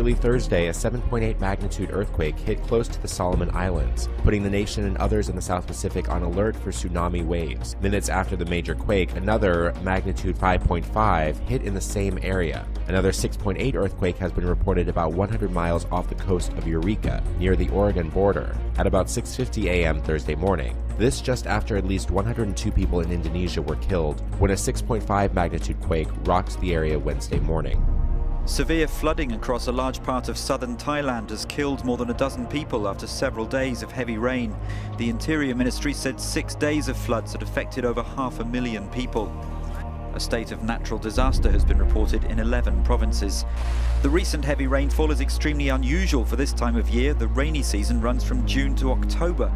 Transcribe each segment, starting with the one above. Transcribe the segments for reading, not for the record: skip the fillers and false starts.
early Thursday, a 7.8 magnitude earthquake hit close to the Solomon Islands, putting the nation and others in the South Pacific on alert for tsunami waves. Minutes after the major quake, another magnitude 5.5 hit in the same area. Another 6.8 earthquake has been reported about 100 miles off the coast of Eureka, near the Oregon border, at about 6:50 a.m. Thursday morning. This just after at least 102 people in Indonesia were killed when a 6.5 magnitude quake rocked the area Wednesday morning. Severe flooding across a large part of southern Thailand has killed more than a dozen people after several days of heavy rain. The Interior Ministry said 6 days of floods had affected over 500,000 people. A state of natural disaster has been reported in 11 provinces. The recent heavy rainfall is extremely unusual for this time of year. The rainy season runs from June to October.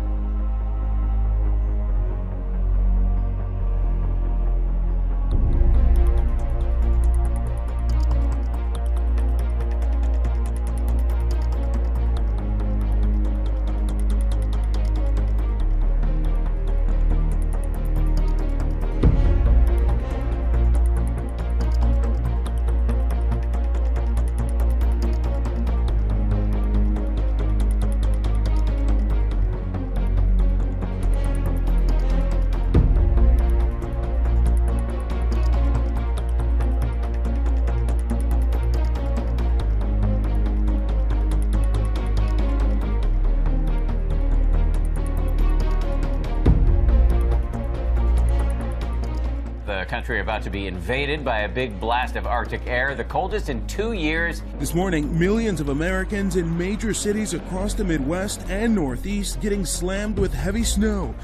Country about to be invaded by a big blast of Arctic air, the coldest in 2 years. This morning, millions of Americans in major cities across the Midwest and Northeast getting slammed with heavy snow.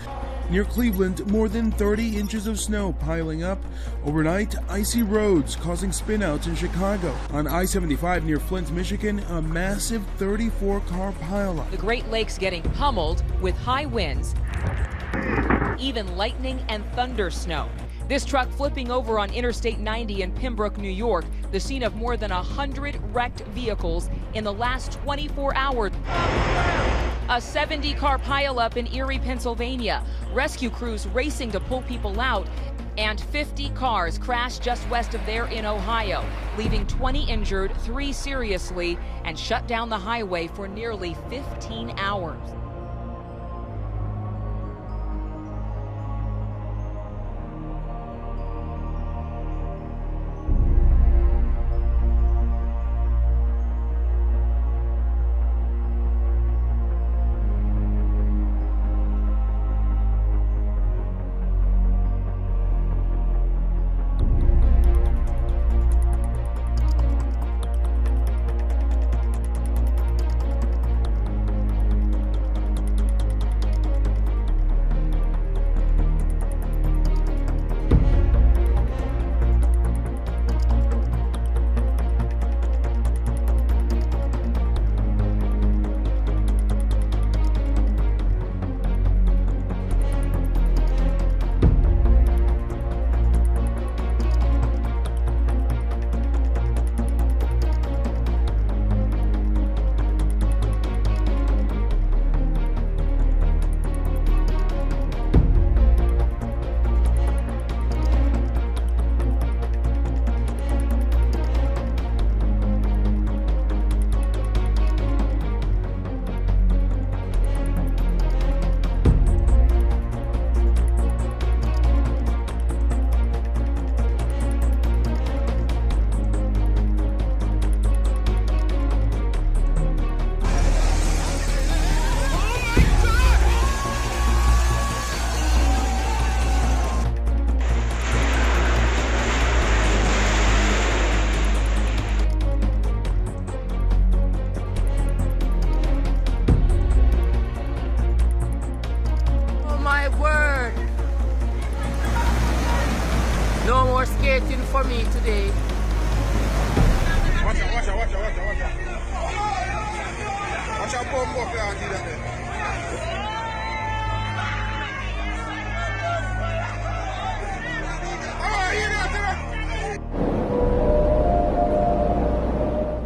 Near Cleveland, more than 30 inches of snow piling up. Overnight, icy roads causing spinouts in Chicago. On I-75 near Flint, Michigan, a massive 34-car pileup. The Great Lakes getting pummeled with high winds, even lightning and thunder snow. This truck flipping over on Interstate 90 in Pembroke, New York, the scene of more than 100 wrecked vehicles in the last 24 hours. A 70-car pileup in Erie, Pennsylvania. Rescue crews racing to pull people out. And 50 cars crashed just west of there in Ohio, leaving 20 injured, 3 seriously, and shut down the highway for nearly 15 hours. For me today. Watch out, bomb up there,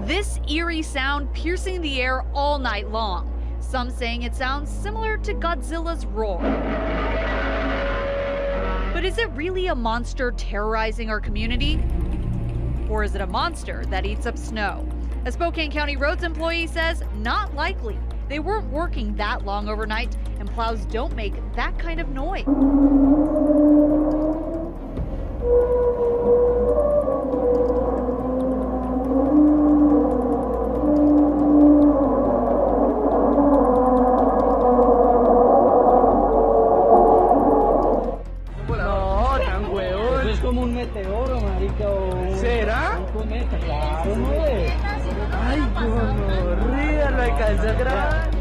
This eerie sound piercing the air all night long. Some saying it sounds similar to Godzilla's roar. But is it really a monster terrorizing our community? Or is it a monster that eats up snow? A Spokane County roads employee says not likely. They weren't working that long overnight, and plows don't make that kind of noise. ¿Será? Claro, ¿no es? Ay, gonorrea, lo alcancé a grabar.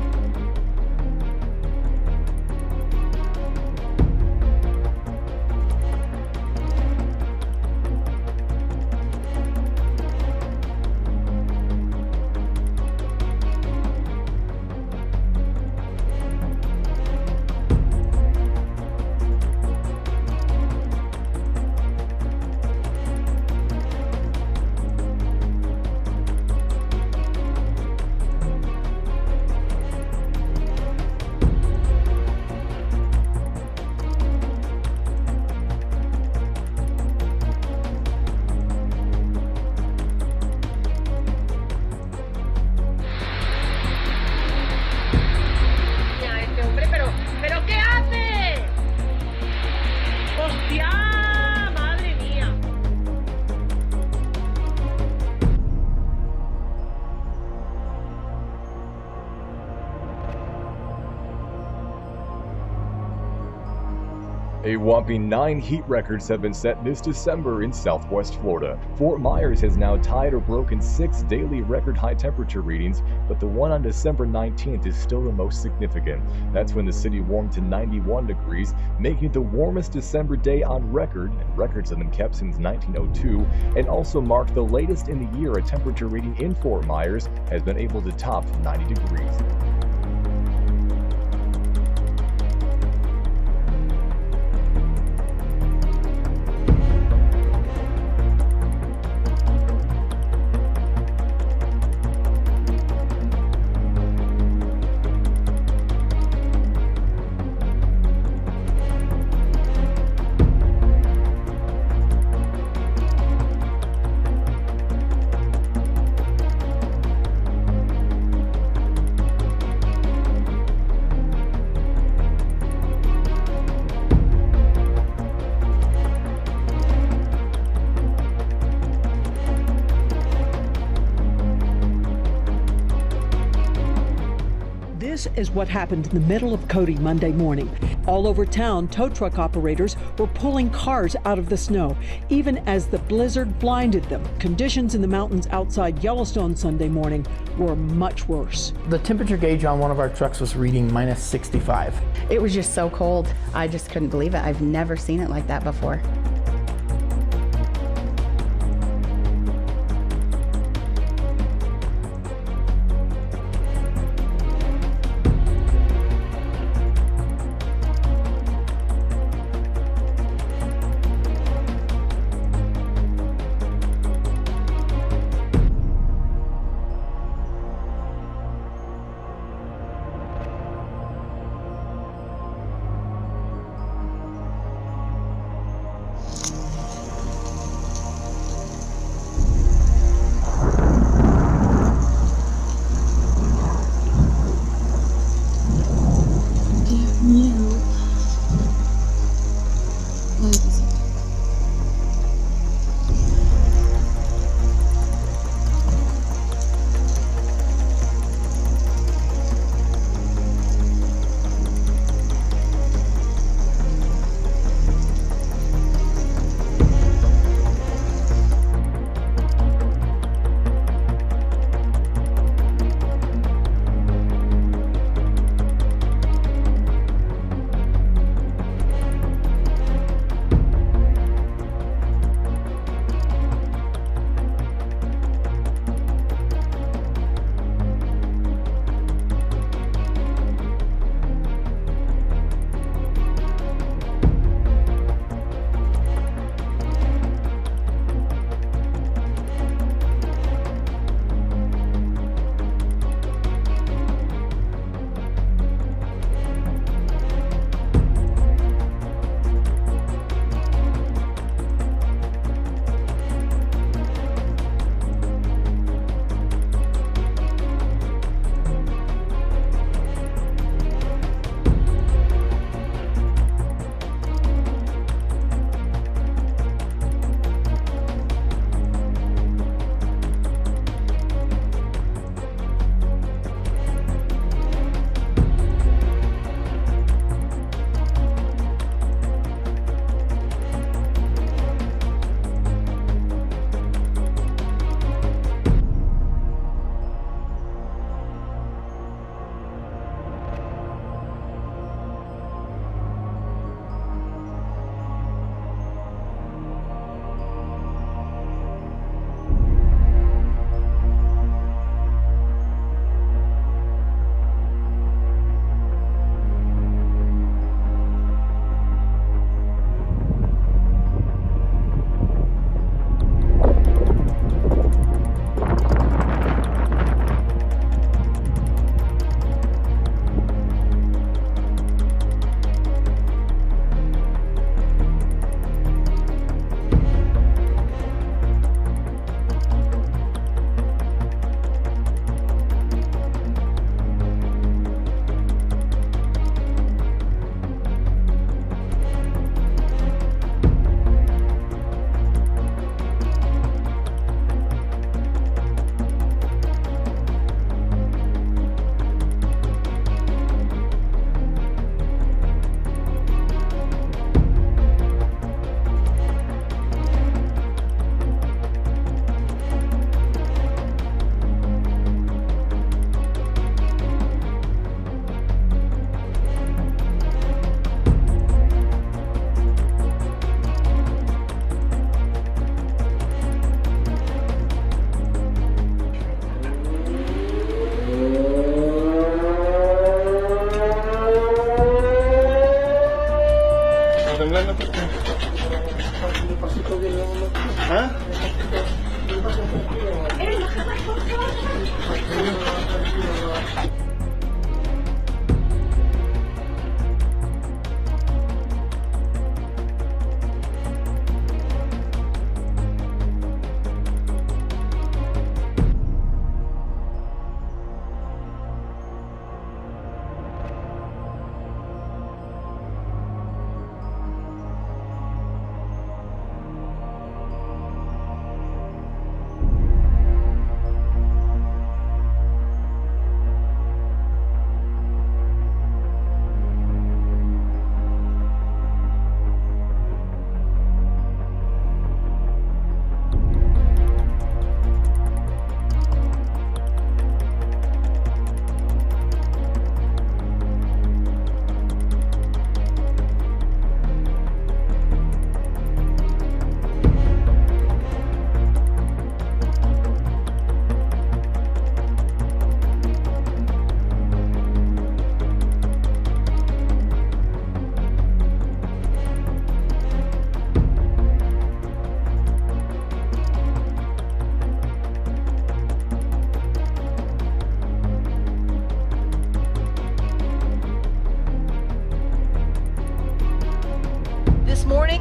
A whopping 9 heat records have been set this December in southwest Florida. Fort Myers has now tied or broken 6 daily record high temperature readings, but the one on December 19th is still the most significant. That's when the city warmed to 91 degrees, making it the warmest December day on record, and records have been kept since 1902, and also marked the latest in the year a temperature reading in Fort Myers has been able to top 90 degrees. This is what happened in the middle of Cody Monday morning. All over town, tow truck operators were pulling cars out of the snow, even as the blizzard blinded them. Conditions in the mountains outside Yellowstone Sunday morning were much worse. The temperature gauge on one of our trucks was reading minus 65. It was just so cold. I just couldn't believe it. I've never seen it like that before.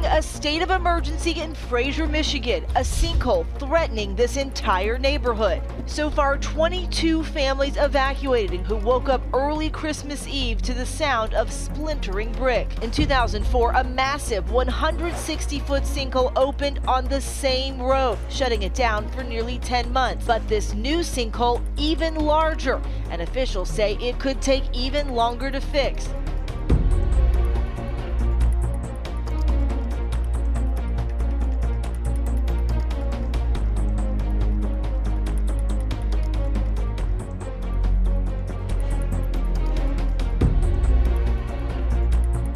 a state of emergency in Fraser, Michigan, a sinkhole threatening this entire neighborhood. So far, 22 families evacuated who woke up early Christmas Eve to the sound of splintering brick. In 2004, a massive 160-foot sinkhole opened on the same road, shutting it down for nearly 10 months. But this new sinkhole even larger, and officials say it could take even longer to fix.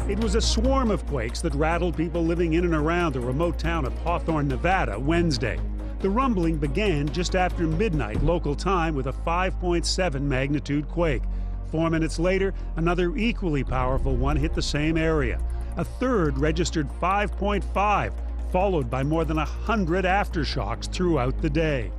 It was a swarm of quakes that rattled people living in and around the remote town of Hawthorne, Nevada, Wednesday. The rumbling began just after midnight local time with a 5.7 magnitude quake. 4 minutes later, another equally powerful one hit the same area. A third registered 5.5, followed by more than 100 aftershocks throughout the day.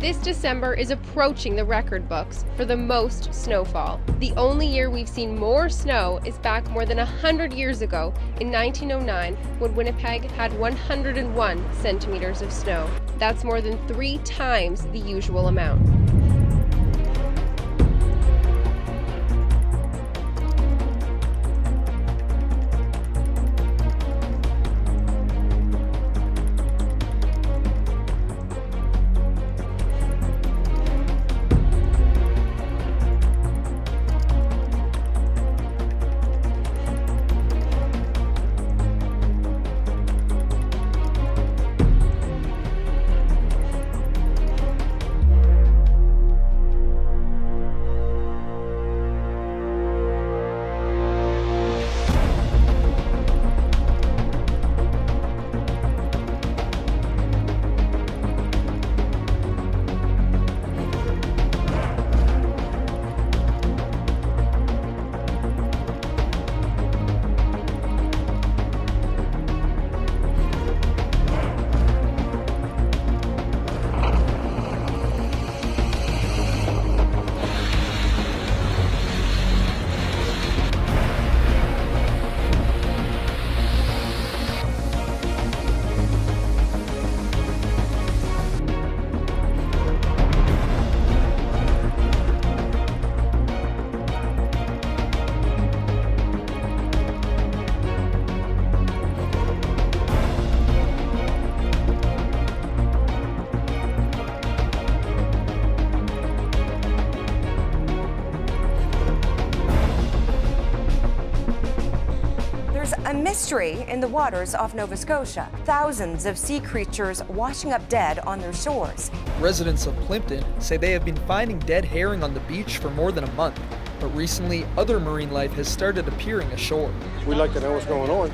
This December is approaching the record books for the most snowfall. The only year we've seen more snow is back more than 100 years ago in 1909 when Winnipeg had 101 centimeters of snow. That's more than 3 times the usual amount. A mystery in the waters off Nova Scotia. Thousands of sea creatures washing up dead on their shores. Residents of Plimpton say they have been finding dead herring on the beach for more than a month, but recently other marine life has started appearing ashore. We'd like to know what's going on.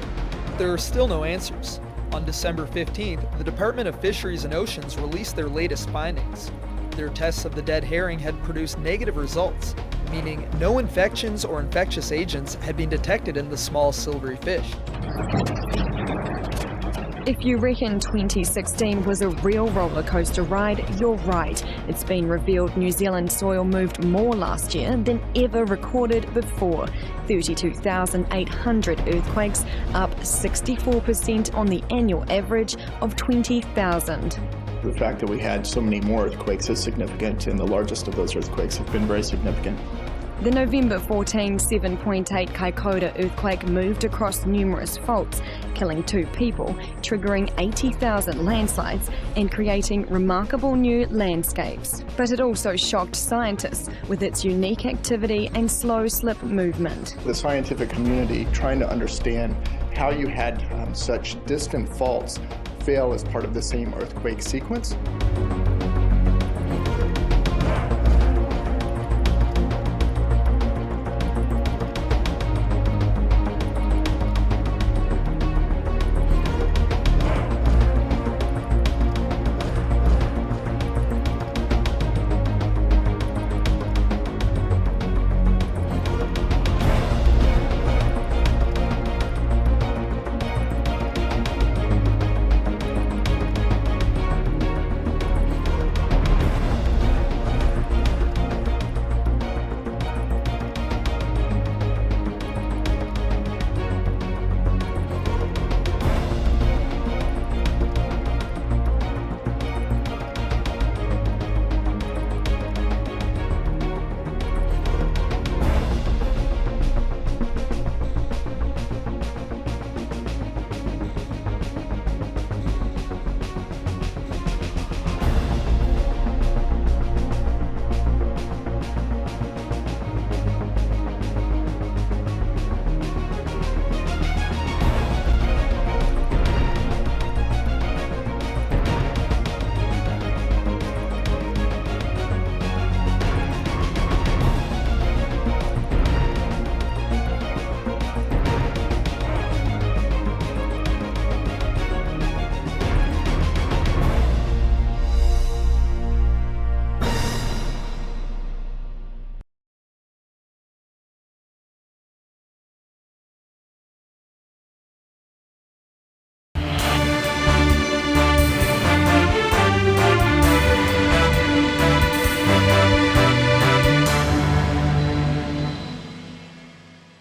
There are still no answers. On December 15th, the Department of Fisheries and Oceans released their latest findings. Their tests of the dead herring had produced negative results, meaning no infections or infectious agents had been detected in the small silvery fish. If you reckon 2016 was a real roller coaster ride, you're right. It's been revealed New Zealand soil moved more last year than ever recorded before. 32,800 earthquakes, up 64% on the annual average of 20,000. The fact that we had so many more earthquakes is significant, and the largest of those earthquakes have been very significant. The November 14 7.8 Kaikoura earthquake moved across numerous faults, killing 2 people, triggering 80,000 landslides and creating remarkable new landscapes. But it also shocked scientists with its unique activity and slow slip movement. The scientific community trying to understand how you had such distant faults fail as part of the same earthquake sequence.